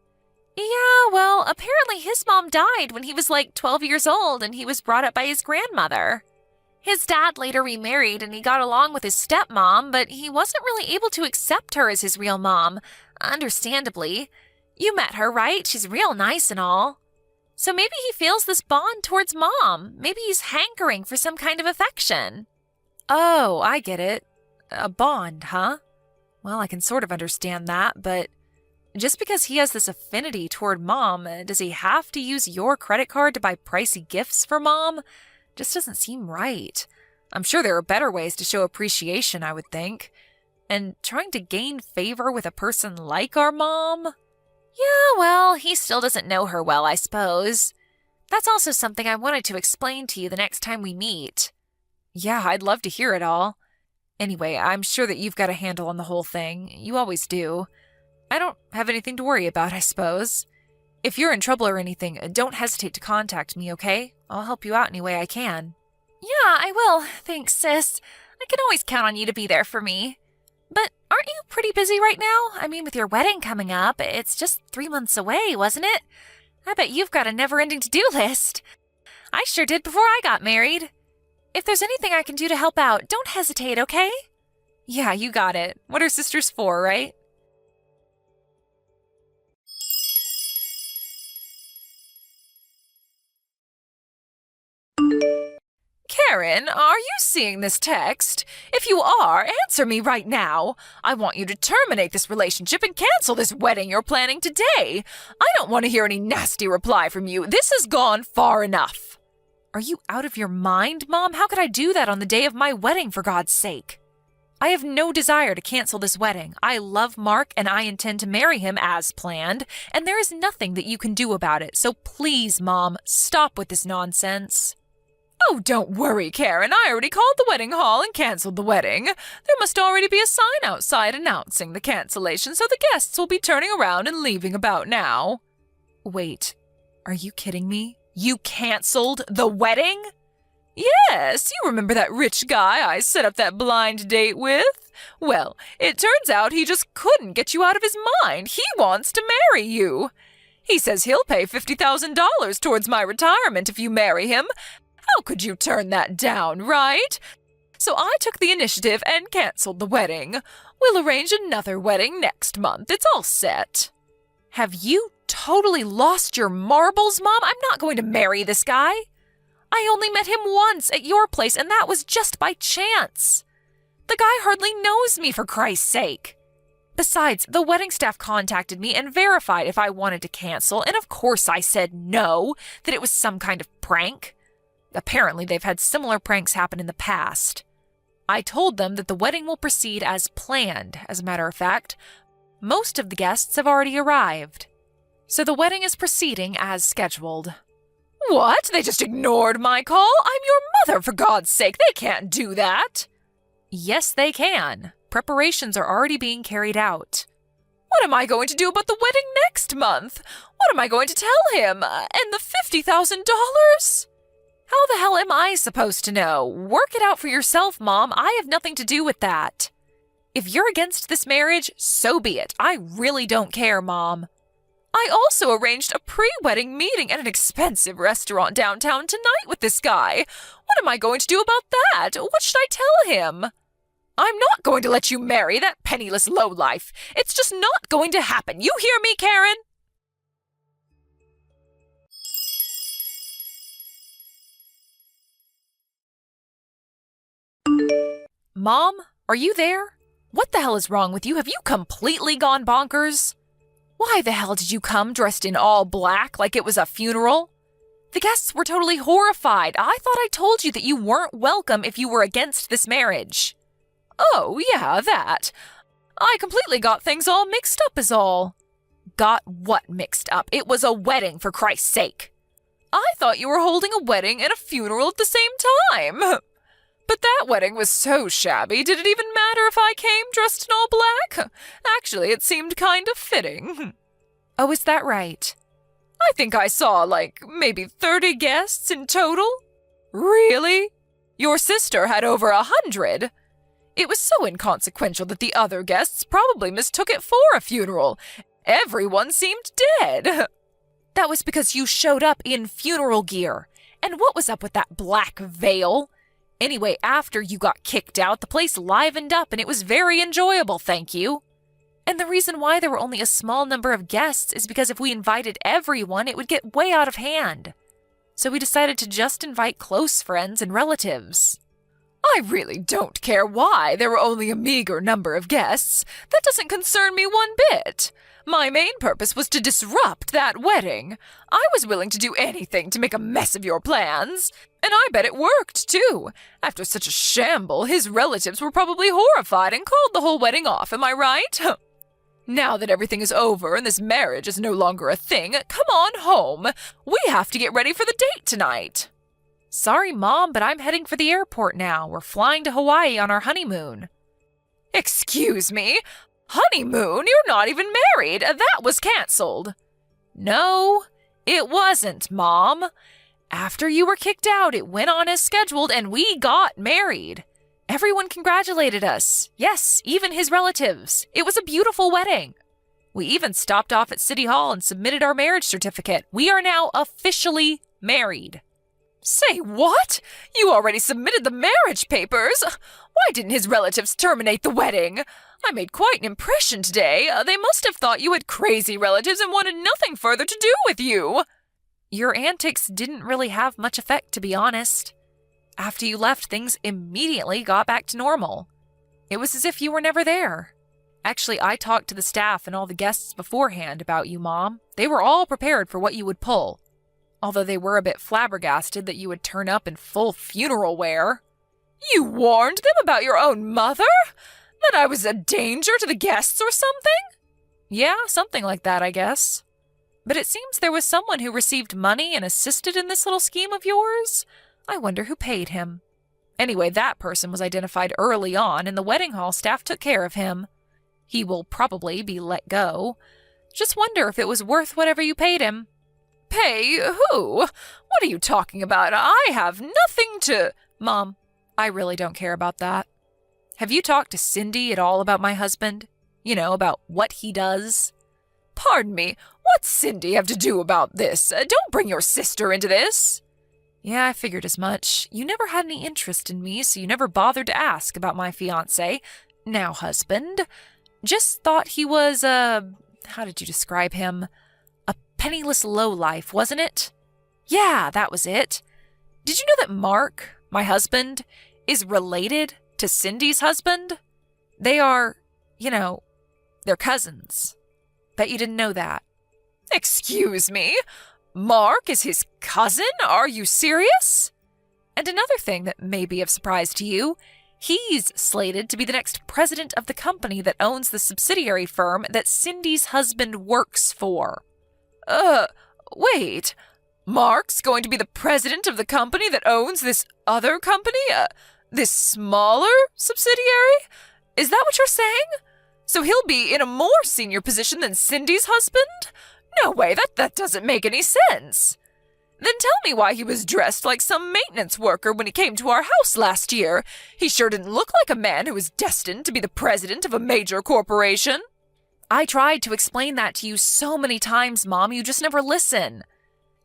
Yeah, well, apparently his mom died when he was like 12 years old and he was brought up by his grandmother. His dad later remarried and he got along with his stepmom, but he wasn't really able to accept her as his real mom, understandably. You met her, right? She's real nice and all. So maybe he feels this bond towards Mom. Maybe he's hankering for some kind of affection. Oh, I get it. A bond, huh? Well, I can sort of understand that, but just because he has this affinity toward Mom, does he have to use your credit card to buy pricey gifts for Mom? Just doesn't seem right. I'm sure there are better ways to show appreciation, I would think. And trying to gain favor with a person like our mom? Yeah, well, he still doesn't know her well, I suppose. That's also something I wanted to explain to you the next time we meet. Yeah, I'd love to hear it all. Anyway, I'm sure that you've got a handle on the whole thing. You always do. I don't have anything to worry about, I suppose. If you're in trouble or anything, don't hesitate to contact me, okay? I'll help you out any way I can. Yeah, I will. Thanks, sis. I can always count on you to be there for me. But aren't you pretty busy right now? I mean, with your wedding coming up, it's just 3 months away, wasn't it? I bet you've got a never-ending to-do list. I sure did before I got married. If there's anything I can do to help out, don't hesitate, okay? Yeah, you got it. What are sisters for, right? Karen, are you seeing this text? If you are, answer me right now. I want you to terminate this relationship and cancel this wedding you're planning today. I don't want to hear any nasty reply from you. This has gone far enough. Are you out of your mind, Mom? How could I do that on the day of my wedding, for God's sake? I have no desire to cancel this wedding. I love Mark and I intend to marry him as planned, and there is nothing that you can do about it. So please, Mom, stop with this nonsense. Oh, don't worry, Karen. I already called the wedding hall and canceled the wedding. There must already be a sign outside announcing the cancellation, so the guests will be turning around and leaving about now. Wait, are you kidding me? You canceled the wedding? Yes, you remember that rich guy I set up that blind date with? Well, it turns out he just couldn't get you out of his mind. He wants to marry you. He says he'll pay $50,000 towards my retirement if you marry him. How could you turn that down, right? So I took the initiative and canceled the wedding. We'll arrange another wedding next month. It's all set. Have you totally lost your marbles, Mom? I'm not going to marry this guy. I only met him once at your place, and that was just by chance. The guy hardly knows me, for Christ's sake. Besides, the wedding staff contacted me and verified if I wanted to cancel, and of course I said no, that it was some kind of prank. Apparently, they've had similar pranks happen in the past. I told them that the wedding will proceed as planned. As a matter of fact, most of the guests have already arrived. So the wedding is proceeding as scheduled. What? They just ignored my call? I'm your mother, for God's sake. They can't do that. Yes, they can. Preparations are already being carried out. What am I going to do about the wedding next month? What am I going to tell him? And the $50,000? How the hell am I supposed to know? Work it out for yourself, Mom. I have nothing to do with that. If you're against this marriage, so be it. I really don't care, Mom. I also arranged a pre-wedding meeting at an expensive restaurant downtown tonight with this guy. What am I going to do about that? What should I tell him? I'm not going to let you marry that penniless lowlife. It's just not going to happen. You hear me, Karen? Mom, are you there? What the hell is wrong with you? Have you completely gone bonkers? Why the hell did you come dressed in all black like it was a funeral? The guests were totally horrified. I thought I told you that you weren't welcome if you were against this marriage. Oh, yeah, that. I completely got things all mixed up is all. Got what mixed up? It was a wedding, for Christ's sake. I thought you were holding a wedding and a funeral at the same time. But that wedding was so shabby, did it even matter if I came dressed in all black? Actually, it seemed kind of fitting. Oh, is that right? I think I saw, maybe 30 guests in total. Really? Your sister had over 100. It was so inconsequential that the other guests probably mistook it for a funeral. Everyone seemed dead. That was because you showed up in funeral gear. And what was up with that black veil? Anyway, after you got kicked out, the place livened up and it was very enjoyable, thank you. And the reason why there were only a small number of guests is because if we invited everyone, it would get way out of hand. So we decided to just invite close friends and relatives. I really don't care why there were only a meager number of guests. That doesn't concern me one bit. My main purpose was to disrupt that wedding. I was willing to do anything to make a mess of your plans. And I bet it worked, too. After such a shamble, his relatives were probably horrified and called the whole wedding off, am I right? Now that everything is over and this marriage is no longer a thing, come on home. We have to get ready for the date tonight. Sorry, Mom, but I'm heading for the airport now. We're flying to Hawaii on our honeymoon. Excuse me? Honeymoon? You're not even married. That was canceled. No, it wasn't, Mom. After you were kicked out, it went on as scheduled and we got married. Everyone congratulated us. Yes, even his relatives. It was a beautiful wedding. We even stopped off at City Hall and submitted our marriage certificate. We are now officially married. Say what? You already submitted the marriage papers? Why didn't his relatives terminate the wedding? I made quite an impression today. They must have thought you had crazy relatives and wanted nothing further to do with you. Your antics didn't really have much effect, to be honest. After you left, things immediately got back to normal. It was as if you were never there. Actually, I talked to the staff and all the guests beforehand about you, Mom. They were all prepared for what you would pull. Although they were a bit flabbergasted that you would turn up in full funeral wear. You warned them about your own mother? That I was a danger to the guests or something? Yeah, something like that, I guess. But it seems there was someone who received money and assisted in this little scheme of yours. I wonder who paid him. Anyway, that person was identified early on, and the wedding hall staff took care of him. He will probably be let go. Just wonder if it was worth whatever you paid him. Pay who? What are you talking about? I have nothing to... Mom, I really don't care about that. Have you talked to Cindy at all about my husband? You know, about what he does? Pardon me, what's Cindy have to do about this? Don't bring your sister into this. Yeah, I figured as much. You never had any interest in me, so you never bothered to ask about my fiancé, now husband. Just thought he was, how did you describe him? A penniless lowlife, wasn't it? Yeah, that was it. Did you know that Mark, my husband, is related to Cindy's husband? They are, they're cousins. Bet you didn't know that. Excuse me? Mark is his cousin? Are you serious? And another thing that may be of surprise to you, he's slated to be the next president of the company that owns the subsidiary firm that Cindy's husband works for. Wait. Mark's going to be the president of the company that owns this other company? This smaller subsidiary? Is that what you're saying? So he'll be in a more senior position than Cindy's husband? No way, that doesn't make any sense. Then tell me why he was dressed like some maintenance worker when he came to our house last year. He sure didn't look like a man who was destined to be the president of a major corporation. I tried to explain that to you so many times, Mom, you just never listen.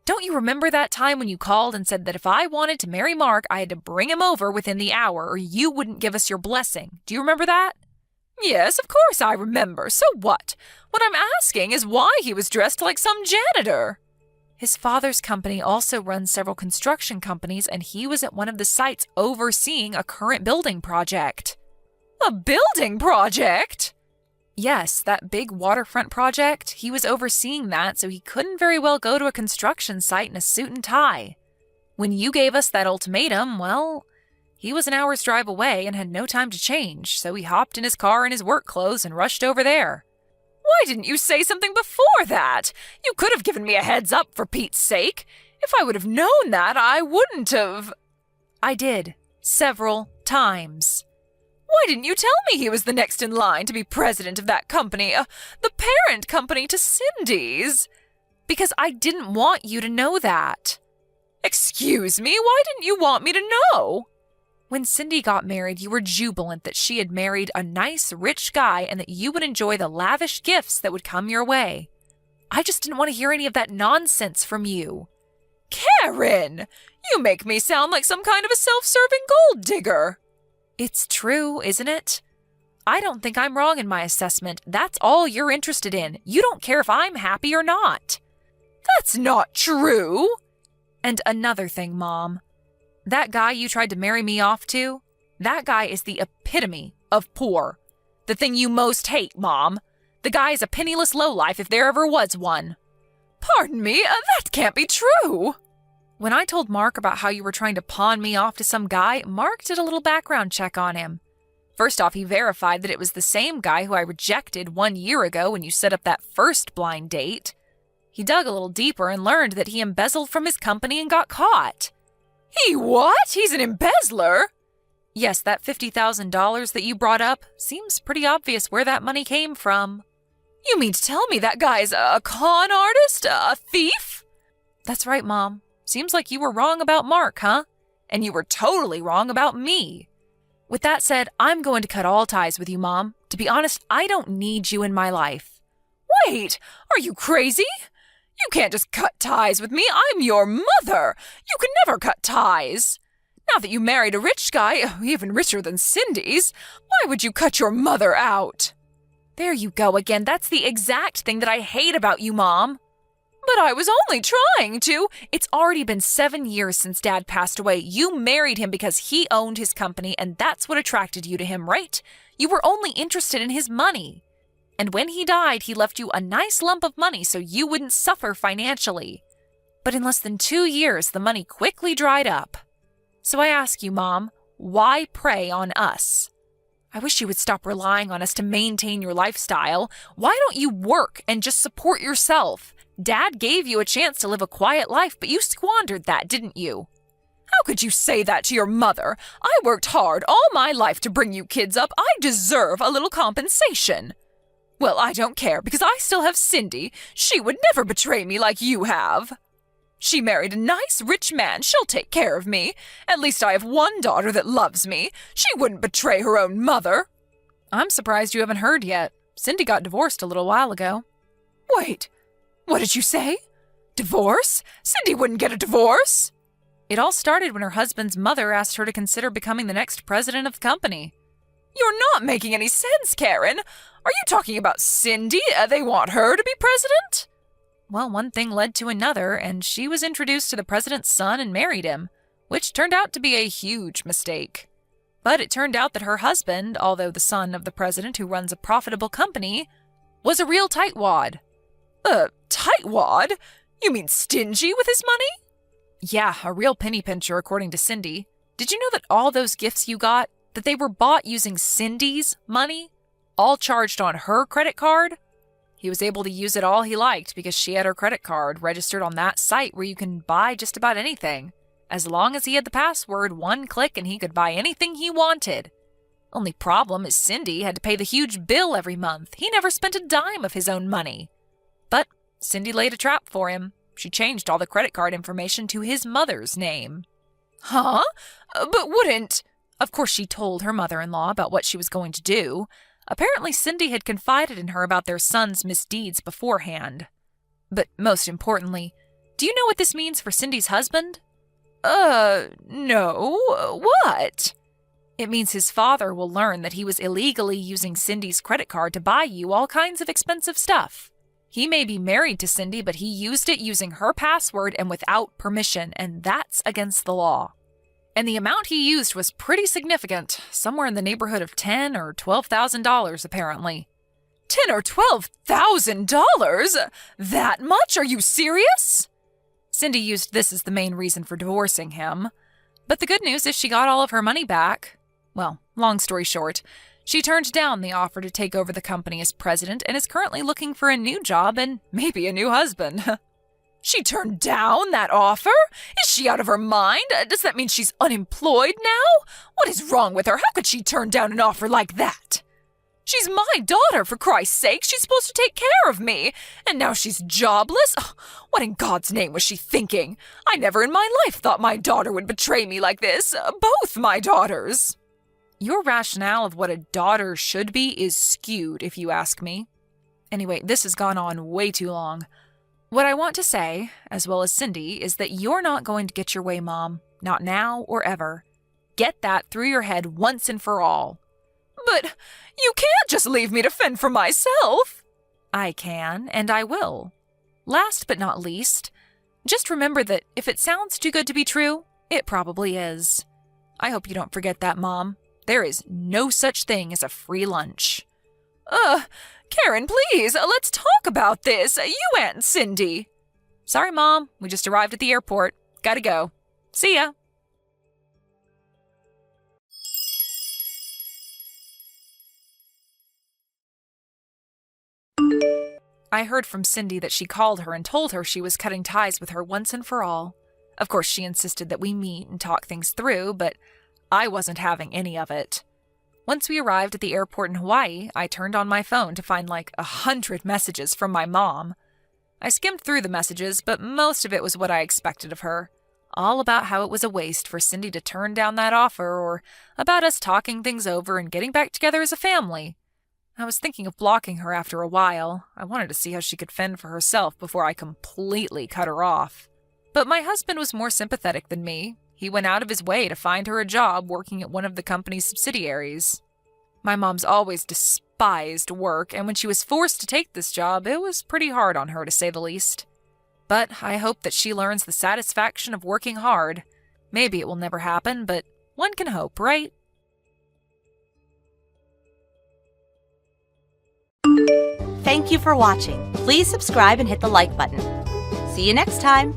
Don't you remember that time when you called and said that if I wanted to marry Mark, I had to bring him over within the hour or you wouldn't give us your blessing? Do you remember that? Yes, of course I remember. So what? What I'm asking is why he was dressed like some janitor. His father's company also runs several construction companies, and he was at one of the sites overseeing a current building project. A building project? Yes, that big waterfront project. He was overseeing that, so he couldn't very well go to a construction site in a suit and tie. When you gave us that ultimatum, well, he was an hour's drive away and had no time to change, so he hopped in his car in his work clothes and rushed over there. Why didn't you say something before that? You could have given me a heads up for Pete's sake. If I would have known that, I wouldn't have... I did. Several times. Why didn't you tell me he was the next in line to be president of that company, the parent company to Cindy's? Because I didn't want you to know that. Excuse me, why didn't you want me to know? When Cindy got married, you were jubilant that she had married a nice, rich guy and that you would enjoy the lavish gifts that would come your way. I just didn't want to hear any of that nonsense from you. Karen, you make me sound like some kind of a self-serving gold digger. It's true, isn't it? I don't think I'm wrong in my assessment. That's all you're interested in. You don't care if I'm happy or not. That's not true. And another thing, Mom. That guy you tried to marry me off to, That guy is the epitome of poor. The thing you most hate, Mom. The guy is a penniless lowlife if there ever was one. Pardon me, that can't be true. When I told Mark about how you were trying to pawn me off to some guy, Mark did a little background check on him. First off, he verified that it was the same guy who I rejected 1 year ago when you set up that first blind date. He dug a little deeper and learned that he embezzled from his company and got caught. He what? He's an embezzler? Yes, that $50,000 that you brought up seems pretty obvious where that money came from. You mean to tell me that guy's a con artist? A thief? That's right, Mom. Seems like you were wrong about Mark, huh? And you were totally wrong about me. With that said, I'm going to cut all ties with you, Mom. To be honest, I don't need you in my life. Wait, are you crazy? You can't just cut ties with me. I'm your mother. You can never cut ties. Now that you married a rich guy, even richer than Cindy's, why would you cut your mother out? There you go again. That's the exact thing that I hate about you, Mom. But I was only trying to. It's already been 7 years since Dad passed away. You married him because he owned his company, and that's what attracted you to him, right? You were only interested in his money. And when he died, he left you a nice lump of money so you wouldn't suffer financially. But in less than 2 years, the money quickly dried up. So I ask you, Mom, why prey on us? I wish you would stop relying on us to maintain your lifestyle. Why don't you work and just support yourself? Dad gave you a chance to live a quiet life, but you squandered that, didn't you? How could you say that to your mother? I worked hard all my life to bring you kids up. I deserve a little compensation. Well, I don't care because I still have Cindy. She would never betray me like you have. She married a nice, rich man. She'll take care of me. At least I have one daughter that loves me. She wouldn't betray her own mother. I'm surprised you haven't heard yet. Cindy got divorced a little while ago. Wait, what did you say? Divorce? Cindy wouldn't get a divorce. It all started when her husband's mother asked her to consider becoming the next president of the company. You're not making any sense, Karen. Are you talking about Cindy? They want her to be president? Well, one thing led to another, and she was introduced to the president's son and married him, which turned out to be a huge mistake. But it turned out that her husband, although the son of the president who runs a profitable company, was a real tightwad. Tightwad? You mean stingy with his money? Yeah, a real penny pincher, according to Cindy. Did you know that all those gifts you got, that they were bought using Cindy's money? All charged on her credit card? He was able to use it all he liked because she had her credit card registered on that site where you can buy just about anything. As long as he had the password, one click and he could buy anything he wanted. Only problem is Cindy had to pay the huge bill every month. He never spent a dime of his own money. But Cindy laid a trap for him. She changed all the credit card information to his mother's name. Huh? But wouldn't... Of course, she told her mother-in-law about what she was going to do. Apparently, Cindy had confided in her about their son's misdeeds beforehand. But most importantly, do you know what this means for Cindy's husband? No. What? It means his father will learn that he was illegally using Cindy's credit card to buy you all kinds of expensive stuff. He may be married to Cindy, but he used it using her password and without permission, and that's against the law. And the amount he used was pretty significant, somewhere in the neighborhood of $10,000 or $12,000 apparently. $10,000 or $12,000? That much? Are you serious? Cindy used this as the main reason for divorcing him. But the good news is she got all of her money back. Well, long story short, she turned down the offer to take over the company as president and is currently looking for a new job and maybe a new husband. She turned down that offer? Is she out of her mind? Does that mean she's unemployed now? What is wrong with her? How could she turn down an offer like that? She's my daughter, for Christ's sake. She's supposed to take care of me. And now she's jobless? Oh, what in God's name was she thinking? I never in my life thought my daughter would betray me like this. Both my daughters. Your rationale of what a daughter should be is skewed, if you ask me. Anyway, this has gone on way too long. What I want to say, as well as Cindy, is that you're not going to get your way, Mom. Not now or ever. Get that through your head once and for all. But you can't just leave me to fend for myself. I can, and I will. Last but not least, just remember that if it sounds too good to be true, it probably is. I hope you don't forget that, Mom. There is no such thing as a free lunch. Karen, please, let's talk about this. You and Cindy. Sorry, Mom. We just arrived at the airport. Gotta go. See ya. I heard from Cindy that she called her and told her she was cutting ties with her once and for all. Of course, she insisted that we meet and talk things through, but I wasn't having any of it. Once we arrived at the airport in Hawaii, I turned on my phone to find like 100 messages from my mom. I skimmed through the messages, but most of it was what I expected of her. All about how it was a waste for Cindy to turn down that offer, or about us talking things over and getting back together as a family. I was thinking of blocking her after a while. I wanted to see how she could fend for herself before I completely cut her off. But my husband was more sympathetic than me. He went out of his way to find her a job working at one of the company's subsidiaries. My mom's always despised work, and when she was forced to take this job, it was pretty hard on her, to say the least. But I hope that she learns the satisfaction of working hard. Maybe it will never happen, but one can hope, right?
Thank you for watching. Please subscribe and hit the like button. See you next time.